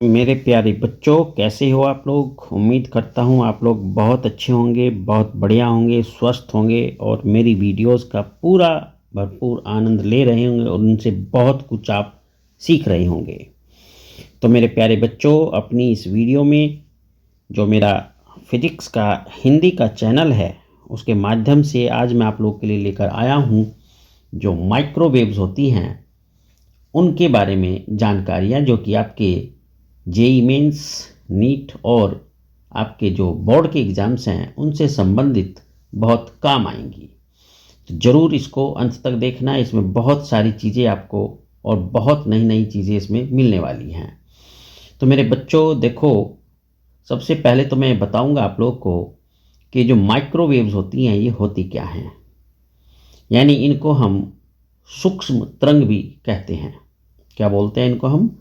मेरे प्यारे बच्चों, कैसे हो आप लोग। उम्मीद करता हूँ आप लोग बहुत अच्छे होंगे, बहुत बढ़िया होंगे, स्वस्थ होंगे और मेरी वीडियोस का पूरा भरपूर आनंद ले रहे होंगे और उनसे बहुत कुछ आप सीख रहे होंगे। तो मेरे प्यारे बच्चों, अपनी इस वीडियो में जो मेरा फिजिक्स का हिंदी का चैनल है उसके माध्यम से आज मैं आप लोग के लिए लेकर आया हूँ जो माइक्रोवेव्स होती हैं उनके बारे में जानकारियाँ, जो कि आपके जेई मेंस, नीट और आपके जो बोर्ड के एग्ज़ाम्स हैं उनसे संबंधित बहुत काम आएंगी। तो ज़रूर इसको अंत तक देखना। इसमें बहुत सारी चीज़ें आपको और बहुत नई नई चीज़ें इसमें मिलने वाली हैं। तो मेरे बच्चों देखो, सबसे पहले तो मैं बताऊंगा आप लोग को कि जो माइक्रोवेव्स होती हैं ये होती क्या हैं। यानी इनको हम सूक्ष्म तरंग भी कहते हैं। क्या बोलते हैं इनको? हम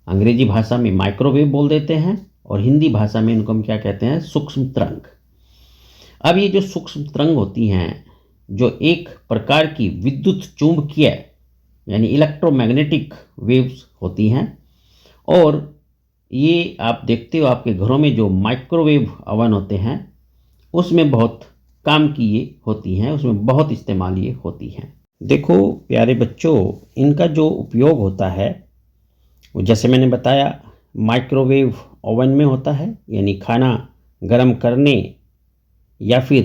अंग्रेजी भाषा में माइक्रोवेव बोल देते हैं और हिंदी भाषा में इनको हम क्या कहते हैं? सूक्ष्म तरंग। अब ये जो सूक्ष्म तरंग होती हैं, जो एक प्रकार की विद्युत चुंबकीय यानी इलेक्ट्रोमैग्नेटिक वेव्स होती हैं, और ये आप देखते हो आपके घरों में जो माइक्रोवेव ओवन होते हैं उसमें बहुत काम की ये होती हैं, उसमें बहुत इस्तेमाल ये होती हैं। देखो प्यारे बच्चों, इनका जो उपयोग होता है वो जैसे मैंने बताया माइक्रोवेव ओवन में होता है, यानी खाना गर्म करने या फिर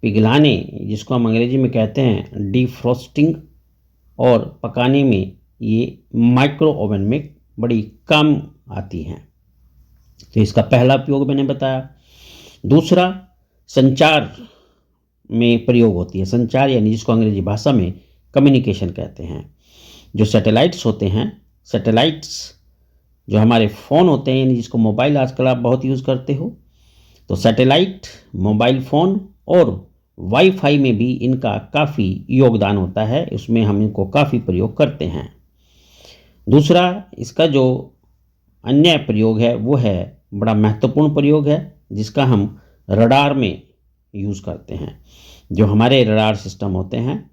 पिघलाने, जिसको हम अंग्रेजी में कहते हैं डीफ्रोस्टिंग, और पकाने में ये माइक्रो ओवन में बड़ी काम आती हैं। तो इसका पहला उपयोग मैंने बताया। दूसरा, संचार में प्रयोग होती है। संचार यानी जिसको अंग्रेजी भाषा में कम्युनिकेशन कहते हैं। जो सैटेलाइट्स होते हैं, सैटेलाइट्स जो हमारे फ़ोन होते हैं, यानी जिसको मोबाइल आजकल आप बहुत यूज़ करते हो, तो सैटेलाइट, मोबाइल फ़ोन और वाईफाई में भी इनका काफ़ी योगदान होता है। उसमें हम इनको काफ़ी प्रयोग करते हैं। दूसरा, इसका जो अन्य प्रयोग है वो है बड़ा महत्वपूर्ण प्रयोग है, जिसका हम रडार में यूज़ करते हैं। जो हमारे रडार सिस्टम होते हैं,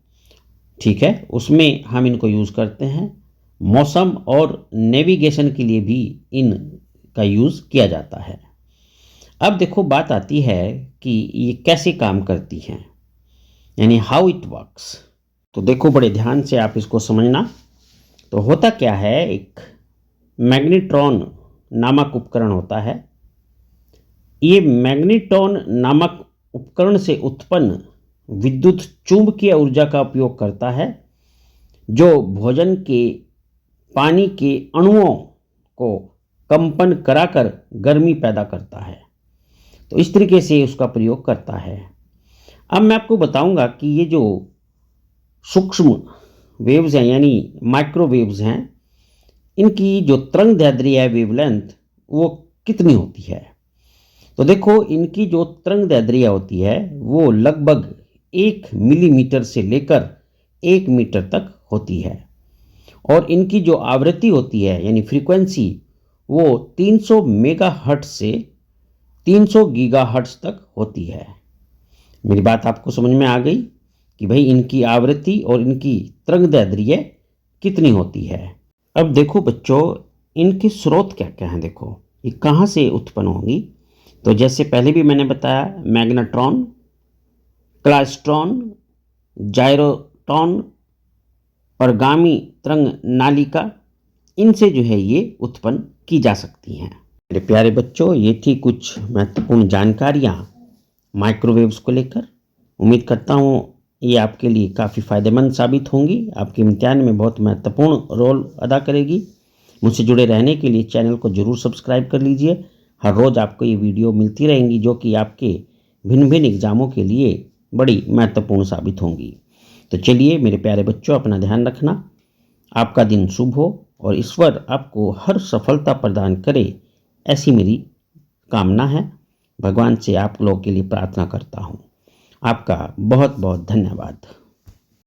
ठीक है, उसमें हम इनको यूज़ करते हैं। मौसम और नेविगेशन के लिए भी इनका यूज़ किया जाता है। अब देखो बात आती है कि ये कैसे काम करती हैं, यानी हाउ इट वर्क्स। तो देखो बड़े ध्यान से आप इसको समझना। तो होता क्या है, एक मैग्नेट्रॉन नामक उपकरण होता है। ये मैग्नेट्रॉन नामक उपकरण से उत्पन्न विद्युत चुंबकीय ऊर्जा का उपयोग करता है, जो भोजन के पानी के अणुओं को कंपन कराकर गर्मी पैदा करता है। तो इस तरीके से उसका प्रयोग करता है। अब मैं आपको बताऊंगा कि ये जो सूक्ष्म वेव्स हैं यानी माइक्रोवेव्स हैं, इनकी जो तरंग दैर्ध्य है, वेवलेंथ, वो कितनी होती है। तो देखो इनकी जो तरंग दैर्ध्य होती है वो लगभग 1 मिलीमीटर से लेकर 1 मीटर तक होती है, और इनकी जो आवृत्ति होती है यानी फ्रीक्वेंसी, वो 300 मेगाहर्ट्ज से 300 गीगाहर्ट्ज तक होती है। मेरी बात आपको समझ में आ गई कि भाई इनकी आवृत्ति और इनकी तरंग दैर्ध्य कितनी होती है। अब देखो बच्चों, इनके स्रोत क्या क्या हैं। देखो ये कहाँ से उत्पन्न होंगी। तो जैसे पहले भी मैंने बताया, मैग्नेट्रॉन, क्लाइस्ट्रॉन, जाइरोट्रॉन, परगामी तरंग नालिका, इनसे जो है ये उत्पन्न की जा सकती हैं। मेरे प्यारे बच्चों, ये थी कुछ महत्वपूर्ण जानकारियाँ माइक्रोवेव्स को लेकर। उम्मीद करता हूँ ये आपके लिए काफ़ी फ़ायदेमंद साबित होंगी, आपके इम्तिहान में बहुत महत्वपूर्ण रोल अदा करेगी। मुझसे जुड़े रहने के लिए चैनल को ज़रूर सब्सक्राइब कर लीजिए। हर रोज़ आपको ये वीडियो मिलती रहेंगी जो कि आपके भिन्न भिन्न एग्ज़ामों के लिए बड़ी महत्वपूर्ण साबित होंगी। तो चलिए मेरे प्यारे बच्चों, अपना ध्यान रखना। आपका दिन शुभ हो और ईश्वर आपको हर सफलता प्रदान करे, ऐसी मेरी कामना है। भगवान से आप लोगों के लिए प्रार्थना करता हूँ। आपका बहुत बहुत धन्यवाद।